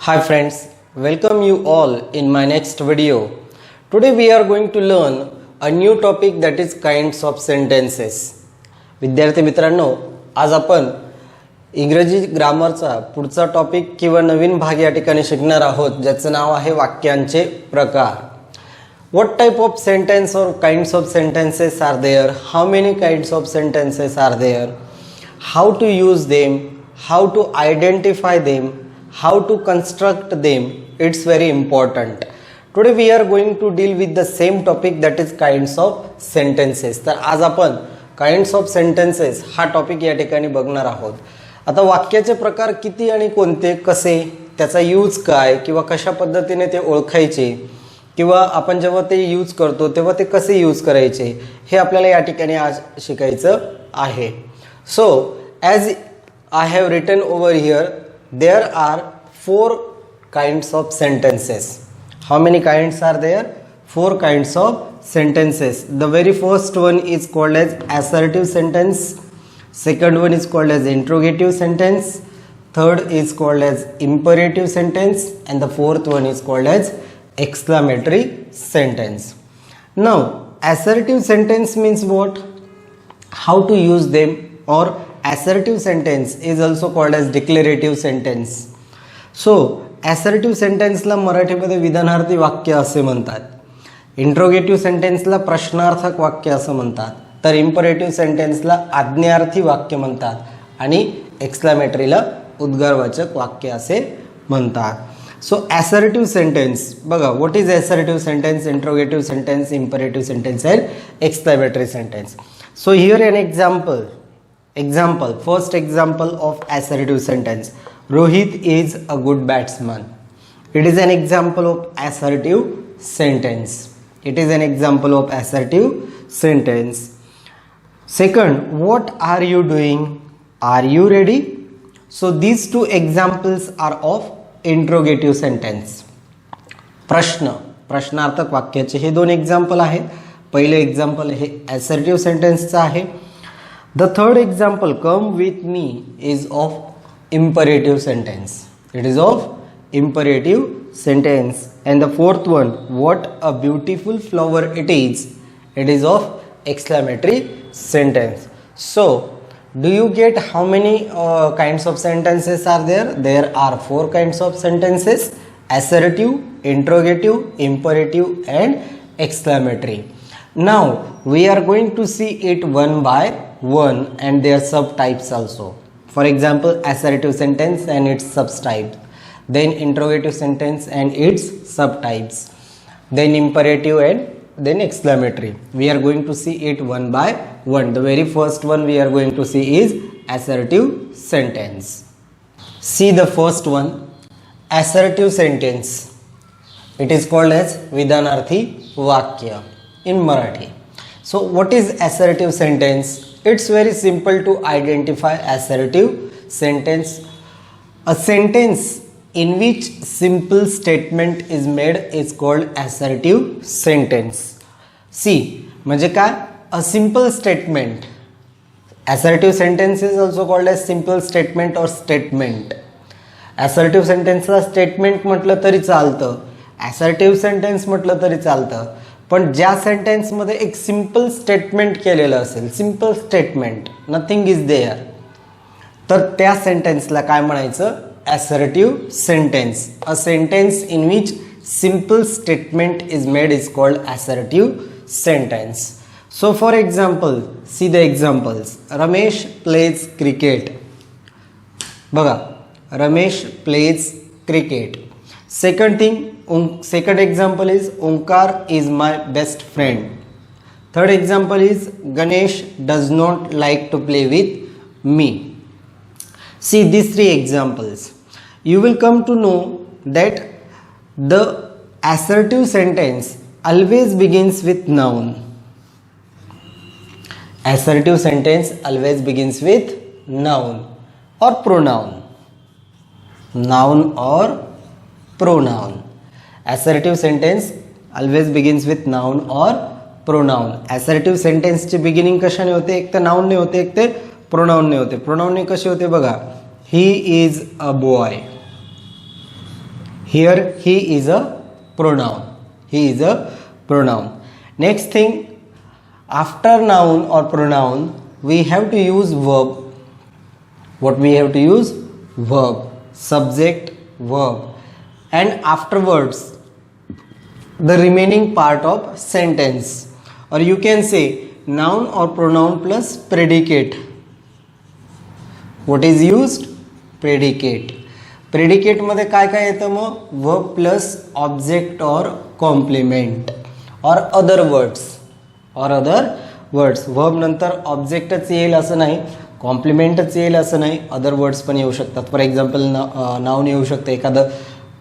Hi friends, welcome you all in my next video. Today we are going to learn a new topic that is kinds of sentences. विद्यार्थी मित्रांनो, आज आपण इंग्रजी ग्रामरचा पुढचा topic किंवा नवीन भाग या ठिकाणी शिकणार आहोत ज्याचं नाव आहे वाक्यांचे प्रकार. What type of sentence or kinds of sentences are there? How many kinds of sentences are there? How to use them? How to identify them? How to construct them? It's very important. Today we are going to deal with the same topic, that is kinds of sentences. तर आज आपण kinds of sentences हा topic या ठिकाणी बघणार आहोत. आता वाक्याचे प्रकार किती आणि कोणते, कसे, त्याचा यूज काय किंवा कशा पद्धतीने ते ओळखायचे किंवा आपण जेव्हा ते यूज करतो तेव्हा ते कसे यूज करायचे हे आपल्याला या ठिकाणी आज शिकायचं आहे. So as I have written over here, there are 4 kinds of sentences. How many kinds are there? 4 kinds of sentences. The very first one is called as assertive sentence. Second one is called as interrogative sentence. Third is called as imperative sentence. And the fourth one is called as exclamatory sentence. Now, assertive sentence means what? How to use them? Or assertive sentence is also called as declarative sentence. So assertive sentence ला मराठीमध्ये विधानार्थी वाक्य असे म्हणतात. Interrogative सेंटेन्सला प्रश्नार्थक वाक्य असं म्हणतात. तर imperative सेंटेन्सला आज्ञार्थी वाक्य म्हणतात आणि एक्सक्लेमेटरीला उद्गारवाचक वाक्य असे म्हणतात. सो assertive sentence बघा, what is assertive sentence, interrogative sentence, imperative sentence and exclamatory sentence. So here an example, first example of assertive sentence. Rohit is a good batsman. It is an example of assertive sentence. It is an example of assertive sentence. Second, what are you doing? Are you ready? So these two examples are of interrogative sentence. प्रश्नार्थक वाक्याचे हे दोन example आहेत. पहिले example हे assertive sentence आहे. The third example, come with me, is of imperative sentence. It is of imperative sentence. And the fourth one, what a beautiful flower it is of exclamatory sentence. So do you get how many kinds of sentences are there? There are 4 kinds of sentences: assertive, interrogative, imperative and exclamatory. Now we are going to see it one by one and their subtypes also. For example, assertive sentence and its subtypes, then interrogative sentence and its subtypes, then imperative and then exclamatory. We are going to see it one by one. The very first one we are going to see is assertive sentence. See the first one, assertive sentence. It is called as vidhanarthi vakya in Marathi. So what is assertive sentence? It's very simple to identify assertive sentence. A sentence in which simple statement is made is called assertive sentence. See, म्हणजे काय? A simple statement. Assertive sentence is also called as simple statement or statement. Assertive sentence ला statement म्हटलं तरी चालतं, assertive sentence म्हटलं तरी चालतं. पण ज्या सेंटेन्समध्ये एक सिंपल स्टेटमेंट केलेलं असेल, simple statement, nothing is there, तर त्या सेंटेन्सला काय म्हणायचं? assertive sentence. A sentence in which simple statement is made is called assertive sentence. So for example, see the examples. Ramesh plays cricket. बघा, Ramesh plays cricket. Second example is Omkar is my best friend. Third example is Ganesh does not like to play with me. See these 3 examples. You will come to know that the assertive sentence always begins with noun. Assertive sentence always begins with noun or pronoun. Noun or pronoun. Assertive sentence always begins with noun or pronoun. Assertive sentence ची beginning कशाने होते? एक तर noun ने होते, एक ते pronoun ने होते. प्रोनाउन ने कशी होते बघा, he is a boy, Here he is a pronoun. He is a pronoun. Next thing, after noun or pronoun we have to use verb. What we have to use? Verb, subject, verb, and afterwards the remaining part of sentence, or you can say noun or pronoun plus predicate. What is used? Predicate. Predicate मध्ये काय काय येतं मग? Verb plus object और complement और other words. Verb नंतर ऑब्जेक्टच येईल असं नाही, कॉम्प्लिमेंटच येईल असं नाही, अदर वर्ड्स पण येऊ शकतात. फॉर एक्झाम्पल नाउन येऊ शकतं एखादं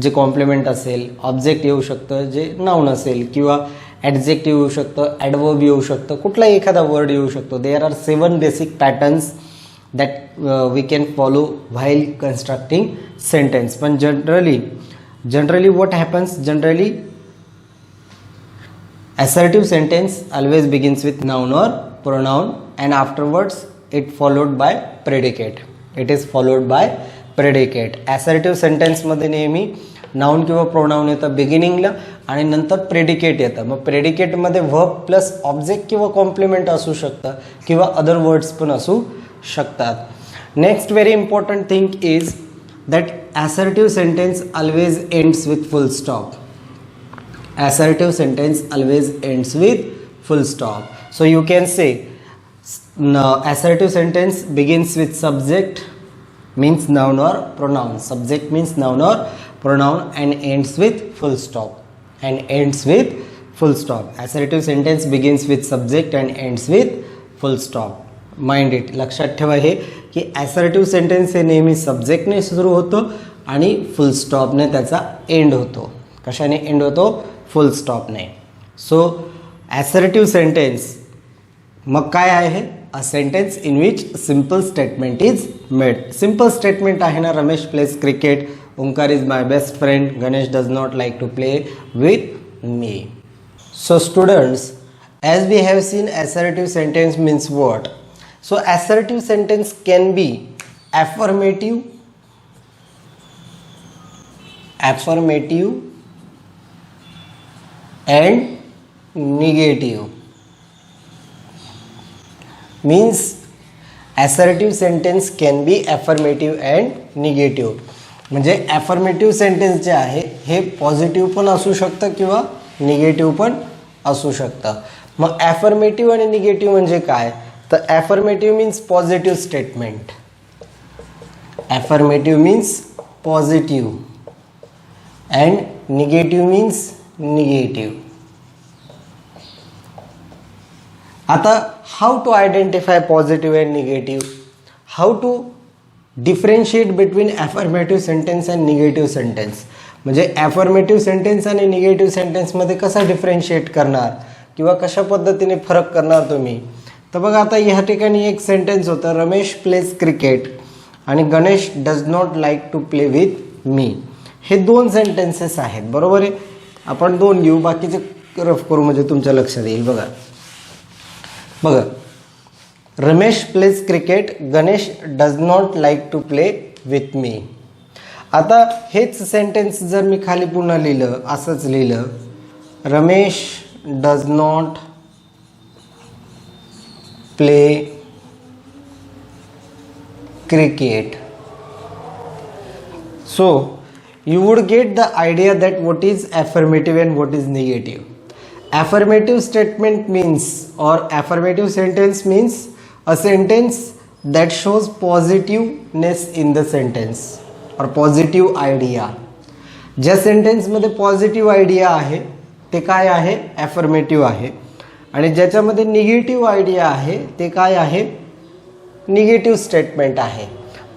जे कॉम्प्लिमेंट असेल, ऑब्जेक्ट येऊ शकतं जे नाउन असेल, किंवा ॲडजेक्टिव्ह येऊ शकतं, ॲडवर्ब येऊ शकतं, कुठलाही एखादा वर्ड येऊ शकतो. There are 7 basic patterns that we can follow while constructing sentence. But generally what happens? Generally assertive sentence always begins with noun or pronoun, and afterwards it followed by predicate. It is followed by predicate. assertive sentence मध्ये नेहमी noun किंवा pronoun येतं बिगिनिंगला आणि नंतर predicate येतं. मग predicate मध्ये verb plus object किंवा कॉम्प्लिमेंट असू शकतं, किंवा अदर वर्ड्स पण असू शकतात. Next very important thing is that assertive sentence always ends with full stop. Assertive sentence always ends with full stop. So you can say assertive sentence begins with subject means noun or pronoun, subject means noun or pronoun, and ends with full stop. Assertive sentence begins with subject and ends with full stop. Mind it. लक्षात ठेवा हे की assertive sentence हे नेहमी सब्जेक्टने सुरू होतो आणि फुल स्टॉपने त्याचा एंड होतो. कशाने एंड होतो? फुल स्टॉपने. सो ॲसर्टिव्ह सेंटेन्स मग काय आहे? A sentence in which simple statement is made. Simple statement आहे ना, Ramesh plays cricket, Omkar is my best friend, Ganesh does not like to play with me. So students, as we have seen, assertive sentence means what? So assertive sentence can be affirmative and negative. Means assertive sentence can be affirmative and negative. म्हणजे affirmative sentence जे आहे हे positive पण असू शकतं किंवा negative पण असू शकतं. मग affirmative आणि निगेटिव्ह म्हणजे काय? तर affirmative means positive statement. Affirmative means positive and negative means negative. आता how to identify positive and negative? How to differentiate between affirmative sentence and negative sentence? म्हणजे affirmative sentence आणि negative sentence मध्ये कसा differentiate करणार किंवा कशा पद्धतीने फरक करणार तुम्ही? तर बघा, आता ह्या ठिकाणी एक सेंटेन्स होतं, रमेश प्लेज क्रिकेट आणि Ganesh does not like to play with me. हे दोन सेंटेन्सेस आहेत, बरोबर आहे. आपण दोन घेऊ, बाकीचे रफ करू म्हणजे तुमच्या लक्षात येईल. बघा, Ramesh plays cricket, Ganesh does not like to play with me. आता हेच सेंटेन्स जर मी खाली पुन्हा लिहिलं, असंच लिहिलं, Ramesh does not play cricket. So you would get the idea that what is affirmative and what is negative. Affirmative statement means, or affirmative sentence means, a sentence that shows positiveness in the sentence or positive idea. ज्या sentence मध्ये positive idea आहे ते काय आहे? affirmative आहे. आणि ज्याच्यामध्ये negative idea आहे ते काय आहे? निगेटिव्ह स्टेटमेंट आहे.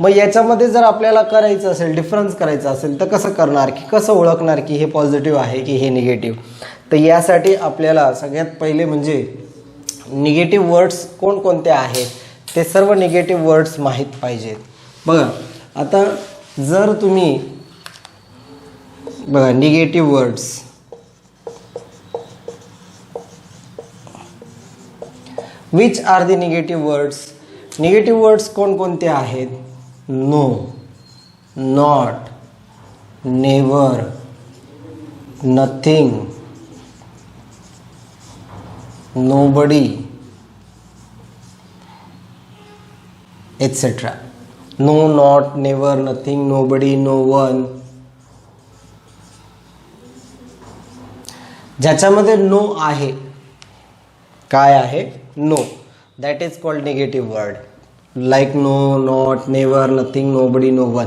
मग याच्यामध्ये जर आपल्याला करायचं असेल, डिफरन्स करायचा असेल, तर कसं करणार, की कसं ओळखणार की हे पॉझिटिव्ह आहे की हे निगेटिव्ह? तर यासाठी आपल्याला सगळ्यात पहिले म्हणजे निगेटिव्ह वर्ड्स कोणकोणते आहेत ते सर्व निगेटिव्ह वर्ड्स माहीत पाहिजेत. बघा, आता जर तुम्ही बघा negative words, which are the negative words? Negative words कोणकोणते आहेत? No, not, never, nothing, nobody, etc. No, not, never, nothing, nobody, no one. ज्याच्यामध्ये नो आहे, काय आहे? No. That is called negative word, like no, not, never, nothing, nobody, no one.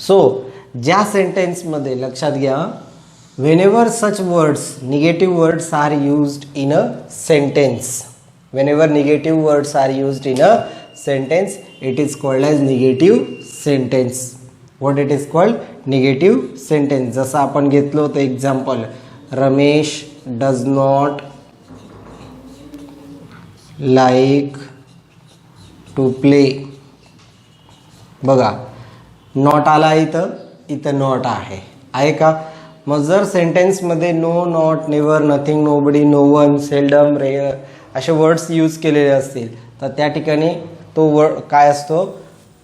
So ज्या सेंटेन्समध्ये लक्षात घ्या, whenever such words, negative words are used in a sentence, whenever negative words are used in a sentence, it is called as negative sentence. What it is called? Negative sentence. जसं आपण घेतलं होतं example, Ramesh does not like to play. बघा, not आला इथं not आहे का? मग जर सेंटेन्समध्ये no, not, never, nothing, nobody, no one, seldom, rare असे वर्ड्स यूज केलेले असतील तर त्या ठिकाणी तो वर्ड काय असतो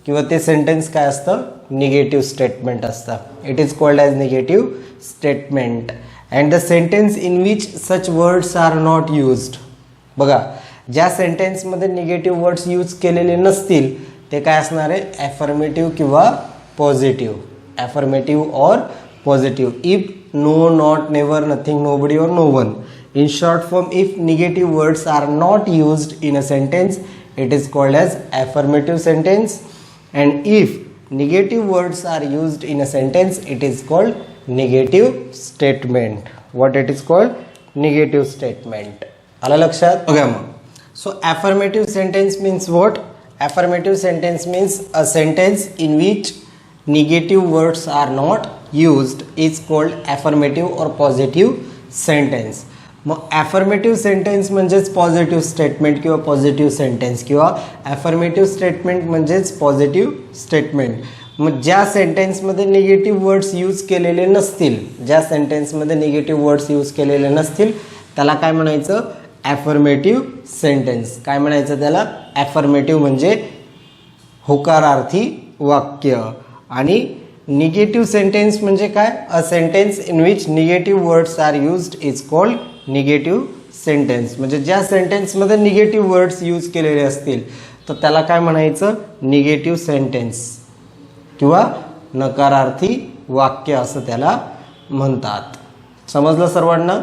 किंवा ते सेंटेन्स काय असतं? निगेटिव्ह स्टेटमेंट असतं. It is called as negative statement. And the sentence in which such words are not used. बघा, ज्या सेंटेन्समध्ये निगेटिव्ह वर्ड्स यूज केलेले नसतील ते काय असणार आहे? ॲफर्मेटिव्ह किंवा positive. Affirmative or positive. If no, not, never, nothing, nobody or no one. In short form, if negative words are not used in a sentence, it is called as affirmative sentence. And if negative words are used in a sentence, it is called negative statement. What it is called? Negative statement. आलं लक्षात? बघा मग. So affirmative sentence means what? Affirmative sentence means a sentence in which negative words are not used is called affirmative or positive sentence. मग affirmative sentence म्हणजेच positive statement किंवा positive sentence किंवा affirmative statement म्हणजेच positive statement. मग ज्या सेंटेन्समध्ये negative words use केलेले नसतील, ज्या सेंटेन्समध्ये निगेटिव्ह वर्ड्स यूज केलेले नसतील त्याला काय म्हणायचं? affirmative sentence. काय म्हणायचं त्याला? affirmative म्हणजे होकारार्थी वाक्य. आणि निगेटिव्ह सेंटेन्स म्हणजे काय? A sentence in which negative words are used is called negative sentence. म्हणजे ज्या सेंटेन्समध्ये निगेटिव्ह वर्ड्स यूज केलेले असतील तर त्याला काय म्हणायचं? निगेटिव्ह सेंटेन्स किंवा नकारार्थी वाक्य असं त्याला म्हणतात. समजलं सर्वांना?